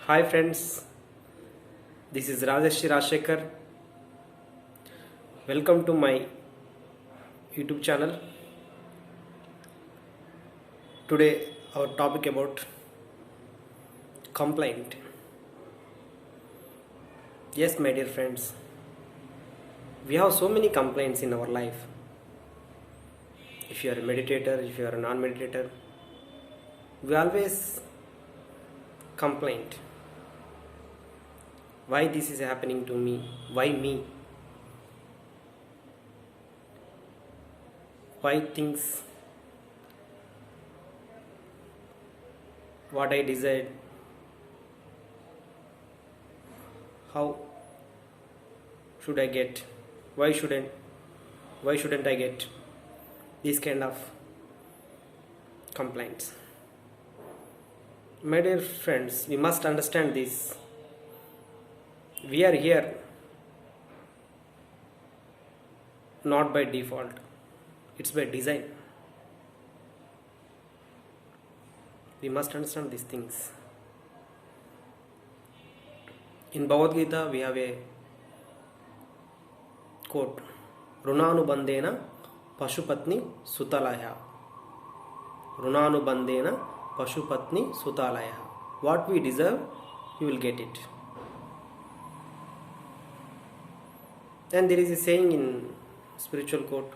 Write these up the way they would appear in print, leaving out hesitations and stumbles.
Hi friends, this is Rajesh Rajshekhar. Welcome to my YouTube channel. Today our topic about complaint. Yes, my dear friends, we have so many complaints in our life. If you are a meditator, if you are a non-meditator, we always complain. Why this is happening to me? Why me? Why things what I desired? How should I get? Why shouldn't? Why shouldn't I get? These kind of complaints. My dear friends, we must understand this. We are here not by default, it's by design. We must understand these things. In Bhagavad Gita, we have a quote: Runanubandena Pashupatni Sutalaya. Runanubandena Pashupatni Sutalaya. What we deserve, we will get it. And there is a saying in spiritual quote: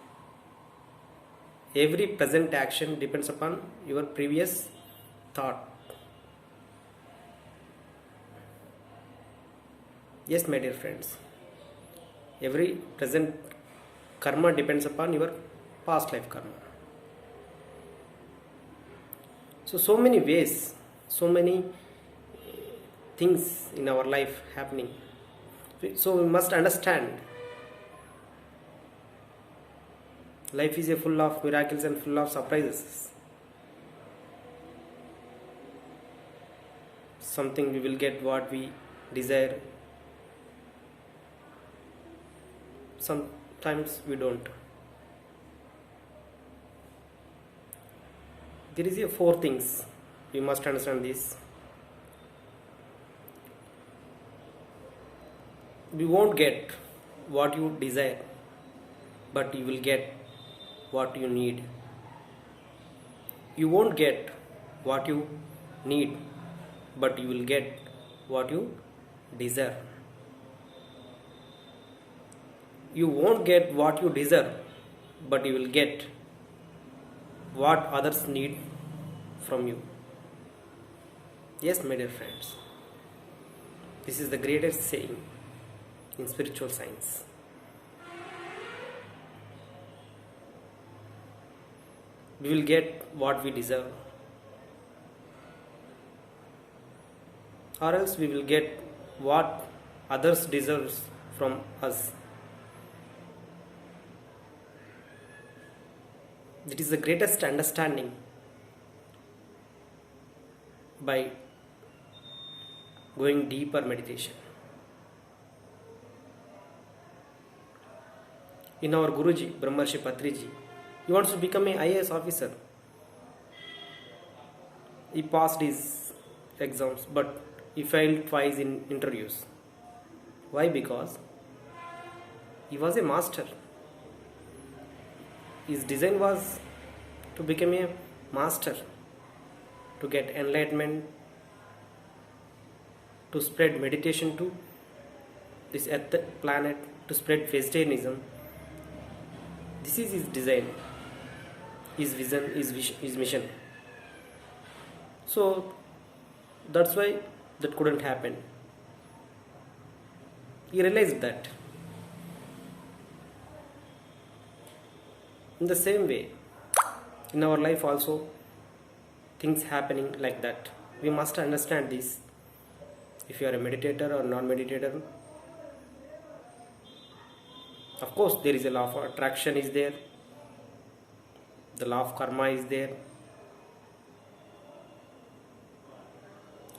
every present action depends upon your previous thought. Yes, my dear friends, every present karma depends upon your past life karma. So many ways, so many things in our life happening. So we must understand life is a full of miracles and full of surprises. Something we will get what we desire. Sometimes we don't. There is a four things we must understand this. We won't get what you desire, but you will get what you need. You won't get what you need, but you will get what you deserve. You won't get what you deserve, but you will get what others need from you. Yes, my dear friends, this is the greatest saying in spiritual science. We will get what we deserve, or else we will get what others deserve from us. It is the greatest understanding by going deeper meditation. In our Guruji, Brahmarshi Patriji, he wants to become an IAS officer. He passed his exams, but he failed twice in interviews. Why? Because he was a master. His design was to become a master, to get enlightenment, to spread meditation to this earth planet, to spread vegetarianism. This is his design, his vision, his mission. So that's why that couldn't happen. He realized that. In the same way, in our life also, things happening like that. We must understand this. If you are a meditator or non-meditator, of course there is a law of attraction is there. The law of karma is there.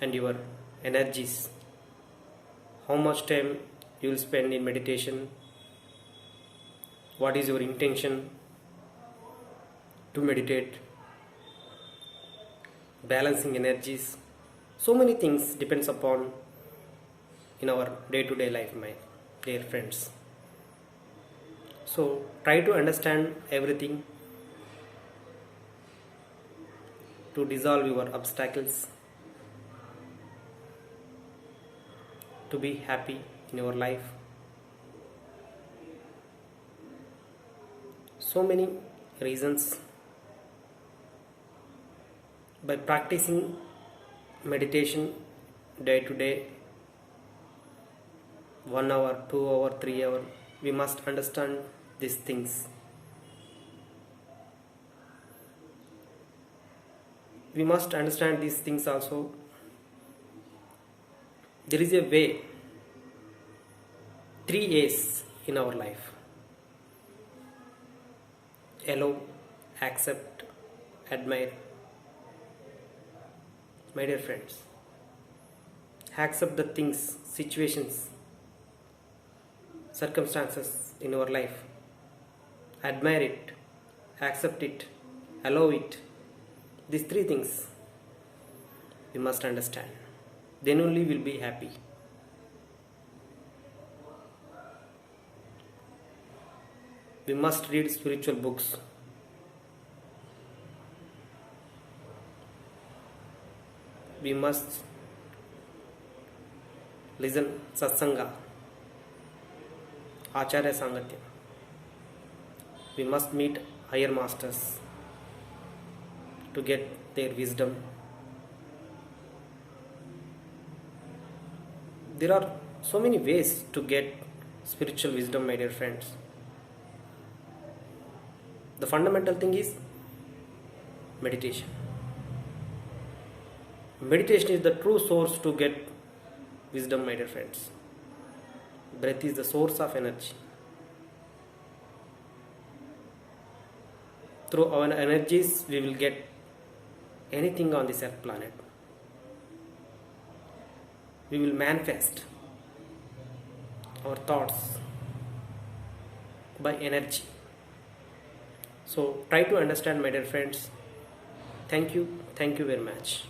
And your energies. How much time you will spend in meditation? What is your intention to meditate? Balancing energies. So many things depends upon in our day-to-day life, my dear friends. So try to understand everything to dissolve your obstacles, to be happy in your life. So many reasons. By practicing meditation day to day, 1 hour, 2 hour, 3 hour, we must understand these things. We must understand these things also. There is a way, 3 A's in our life: allow, accept, admire. My dear friends, accept the things, situations, circumstances in our life. Admire it, accept it, allow it. These 3 things we must understand. Then only we'll be happy. We must read spiritual books. We must listen satsanga, acharya sangatya. We must meet higher masters to get their wisdom. There are so many ways to get spiritual wisdom, my dear friends. The fundamental thing is meditation. Meditation is the true source to get wisdom, my dear friends. Breath is the source of energy. Through our energies, we will get anything on this earth planet. We will manifest our thoughts by energy. So try to understand, my dear friends. Thank you very much.